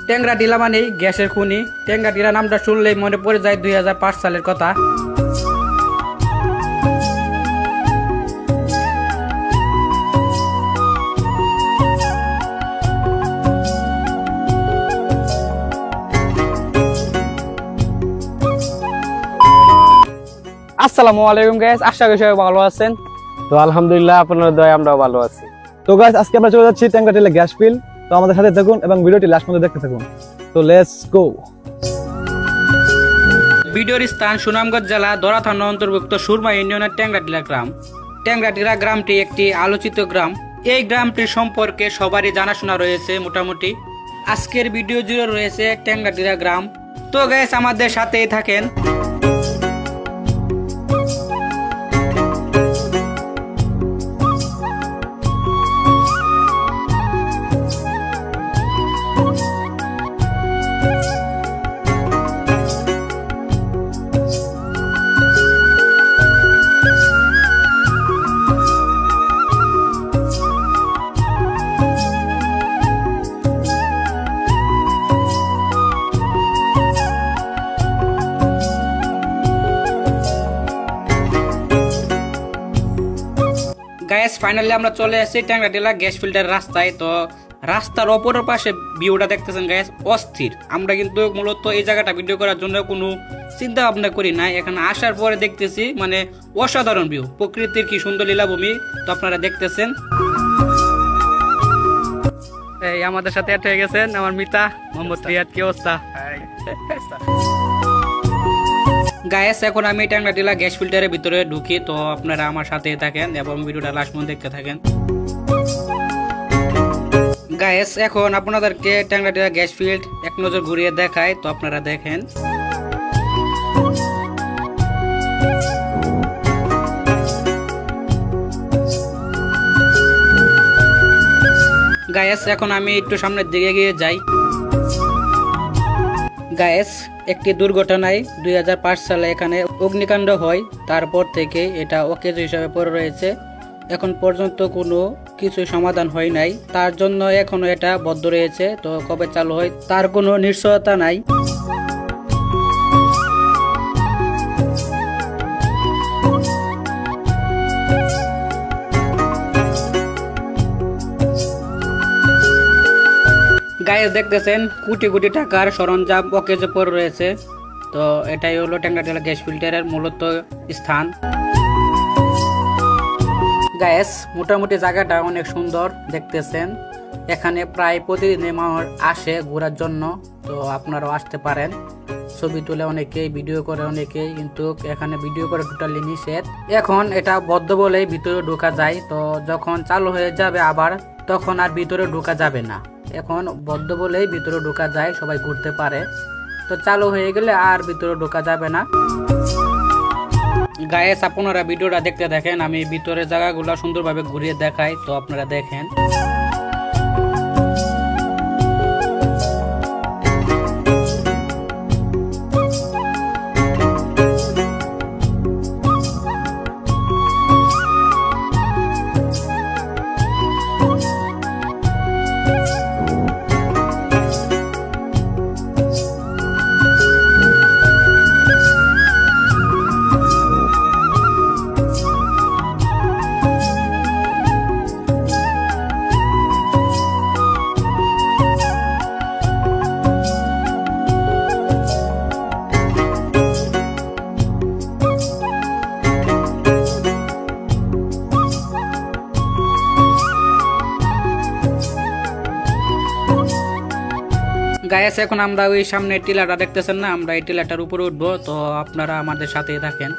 টেংরাটিলা মানেই গ্যাসের খনি। টেংরাটিলা নামটা শুনলেই মনে পড়ে যায় 2005 সালের কথা। আসসালামু আলাইকুম গাইস, আশা করি সবাই ভালো আছেন। তো আলহামদুলিল্লাহ, আপনার দয়ায় আমরাও ভালো আছি। তো গাইস, আজকে আমরা চলে যাচ্ছি টেংরাটিলা গ্যাস ফিল্ড। তো আমাদের সাথে থাকুন এবং ভিডিওটি লাস্ট পর্যন্ত দেখতে থাকুন। তো লেটস গো। ভিডিওর স্থান সুনামগঞ্জ জেলা দরা থানা অন্তর্ভুক্ত সুরমা ইউনিয়নের টেংরাটিলা গ্রাম। টেংরাটিলা গ্রামটি একটি আলোচিত গ্রাম। এই গ্রামটির সম্পর্কে সবারই জানাশোনা রয়েছে মোটামুটি। আজকের ভিডিও জুড়ে রয়েছে টেংরাটিলা গ্রাম। তো গাইস, আমাদের সাথেই থাকেন। গাইস, ফাইনালি আমরা চলে আসছি টেংরাটিলা গ্যাস ফিল্টার রাস্তায়। তো রাস্তার অপর পাশে ভিউটা দেখতেছেন গাইস, অস্থির। আমরা কিন্তু মূলত এই জায়গাটা ভিডিও করার জন্য কোনো চিন্তা ভাবনা করি না। এখানে আসার পরে দেখতেছি মানে অসাধারণ ভিউ, প্রকৃতির কি সুন্দর লীলাভূমি। তো আপনারা দেখতেছেন, এই আমাদের সাথে অ্যাড হয়ে গেছেন আমার মিতা মোহাম্মদ রিয়াদ। কি অবস্থা গাইস? এখন আমি টেংরাটিলা গ্যাস ফিল্টারের ভিতরে ঢুকি। তো আপনারা আমার সাথে থাকেন এবং ভিডিওটা লাস্ট পর্যন্ত দেখতে থাকেন। গাইস, এখন আপনাদেরকে টেংরাটিলা গ্যাস ফিল্ড এক নজর ঘুরিয়ে দেখায়। তো আপনারা দেখেন। গাইস, এখন আমি একটু সামনের দিকে গিয়ে যাই। গাইস, একটি দুর্ঘটনায় 2005 সালে এখানে অগ্নিকাণ্ড হয়। তারপর থেকে এটা অকেজ হিসাবে পড়ে রয়েছে। এখন পর্যন্ত কোনো কিছু সমাধান হয় নাই, তার জন্য এখনো এটা বদ্ধ রয়েছে। তো কবে চালু হয় তার কোনো নিশ্চয়তা নাই। গাইস, দেখতেছেন কোটি কোটি টাকার সরঞ্জাম অকেজে পড়ে রয়েছে। তো এটাই হলো টেংরাটিলা গ্যাস ফিল্টারের মূলত স্থান। গাইস, মোটামুটি জায়গাটা অনেক সুন্দর দেখতেছেন। এখানে প্রায় প্রতিদিনই মানুষ আসে ঘোরার জন্য। তো আপনারাও আসতে পারেন। ছবি তুলে অনেকেই, ভিডিও করে অনেকেই, কিন্তু এখানে ভিডিও করে টোটালি নিষেধ। এখন এটা বদ্ধ বলেই ভিতরে ঢোকা যায়। তো যখন চালু হয়ে যাবে আবার, তখন আর ভিতরে ঢোকা যাবে না। এখন বদ্ধ বলেই ভিতরে ঢোকা যায়, সবাই ঘুরতে পারে। তো চালু হয়ে গেলে আর ভিতরে ঢোকা যাবে না। গাইস, আপনারা ভিডিওটা দেখতে দেখেন, আমি ভিতরের জায়গাগুলো সুন্দরভাবে ঘুরিয়ে দেখাই। তো আপনারা দেখেন। গাইস, এখন আমরা ওই সামনে টিলাটা দেখতেছেন না, আমরা এই টিলাটার উপরে উঠবো। তো আপনারা আমাদের সাথেই থাকেন।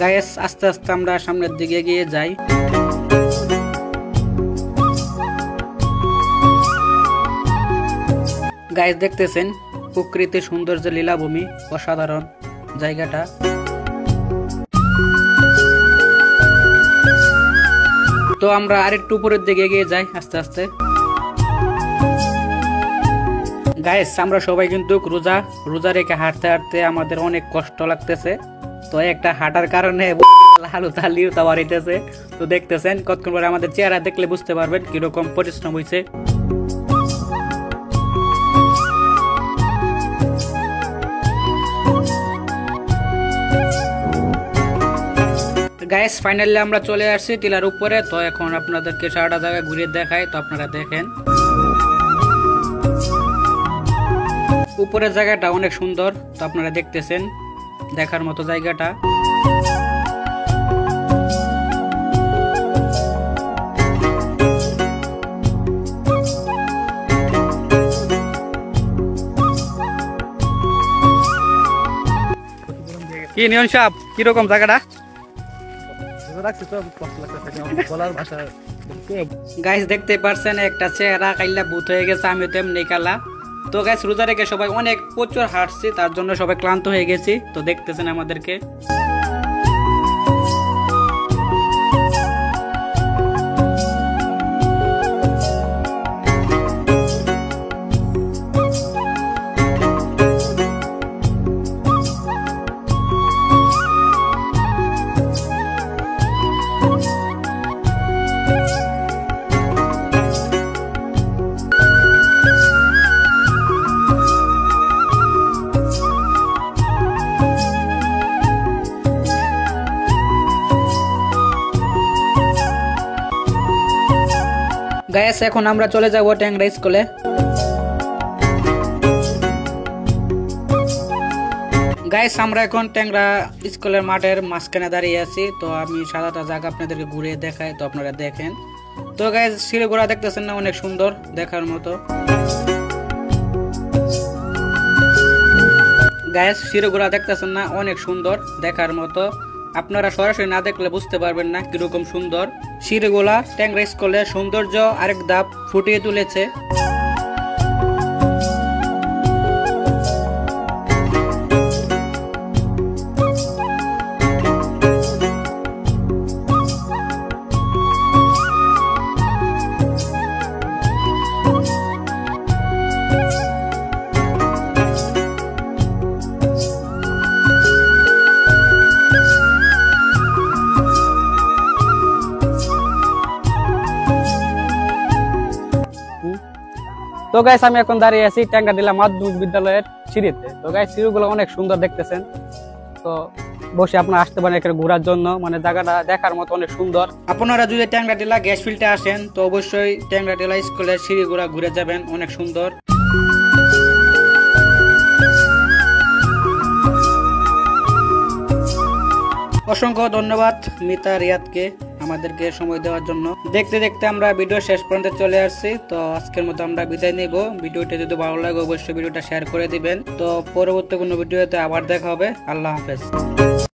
গাইস, আস্তে আস্তে আমরা সামনের দিকে এগিয়ে যাই। গাইস, দেখতেছেন প্রকৃতির সৌন্দর্য লীলাভূমি, অসাধারণ জায়গাটা। তো আমরা আরেকটু উপরের দিকে এগিয়ে যাই আস্তে আস্তে। গাইস আমরা সবাই কিন্তু রোজা রোজা রেখে হাঁটতে হাঁটতে আমাদের অনেক কষ্ট লাগতেছে। তো একটা হাঁটার কারণে হালু তালিও তাওয়ারিতেছে। তো দেখতেছেন কতক্ষণ পরে আমাদের চেহারা দেখলে বুঝতে পারবেন কিরকম পরিশ্রম হয়েছে। গাইস ফাইনালি আমরা চলে আসছি টিলার উপরে। তো এখন আপনাদেরকে সারাটা জায়গায় ঘুরিয়ে দেখাই, তো আপনারা দেখেন উপরের জায়গাটা অনেক সুন্দর। তো আপনারা দেখতেছেন দেখার মতো জায়গাটা। কি নিয়ন সাহেব কিরকম জায়গাটা? গাইস দেখতে পারছেন একটা চেহারা কাইলা ভূত হয়ে গেছে, আমি তো এমনি কালা। তো গাইস রোজা রেখে সবাই অনেক প্রচুর হাঁটছি, তার জন্য সবাই ক্লান্ত হয়ে গেছি। তো দেখতেছেন আমাদেরকে। গাইস এখন আমরা চলে যাব ট্যাংরা স্কুলে। গাইস আমরা এখন ট্যাংরা স্কুলের মাঠের মাঝখানে দাঁড়িয়ে আছি। তো আমি সারাটা জায়গা আপনাদেরকে ঘুরে দেখাই, তো আপনারা দেখেন। তো গাইস সিঁড়িগুড়া দেখতেছেন না, অনেক সুন্দর দেখার মতো। গাইস সিঁড়িগুড়া দেখতেছেন না, অনেক সুন্দর দেখার মতো। আপনারা সরাসরি না দেখলে বুঝতে পারবেন না কিরকম সুন্দর। সিঁড়িগুলা ট্যাংরা স্কুলের সৌন্দর্য আরেক ধাপ ফুটিয়ে তুলেছে। তো গাইস আমি এখন দাঁড়িয়ে আছি ট্যাংরাটিলা মাধ্যমিক বিদ্যালয়ের সিঁড়িতে। তো গাইস সিঁড়িগুলো অনেক সুন্দর দেখতেছেন। তো বসে আপনারা আসতে পারেন এখানে ঘোরার জন্য, মানে জায়গাটা দেখার মতো অনেক সুন্দর। আপনারা যদি ট্যাংরাটিলা গ্যাস ফিল্ডে আসেন তো অবশ্যই ট্যাংরাটিলা স্কুলের সিঁড়িগুলা ঘুরে যাবেন, অনেক সুন্দর। অসংখ্য ধন্যবাদ মিতা রিয়াদকে আমাদেরকে সময় দেওয়ার জন্য। দেখতে দেখতে আমরা ভিডিও শেষ পর্যন্ত চলে আসছি। তো আজকের মতো আমরা বিদায় নিব। ভিডিওটা যদি ভালো লাগে অবশ্যই ভিডিওটা শেয়ার করে দিবেন। তো পরবর্তী কোনো ভিডিওতে আবার দেখা হবে। আল্লাহ হাফেজ।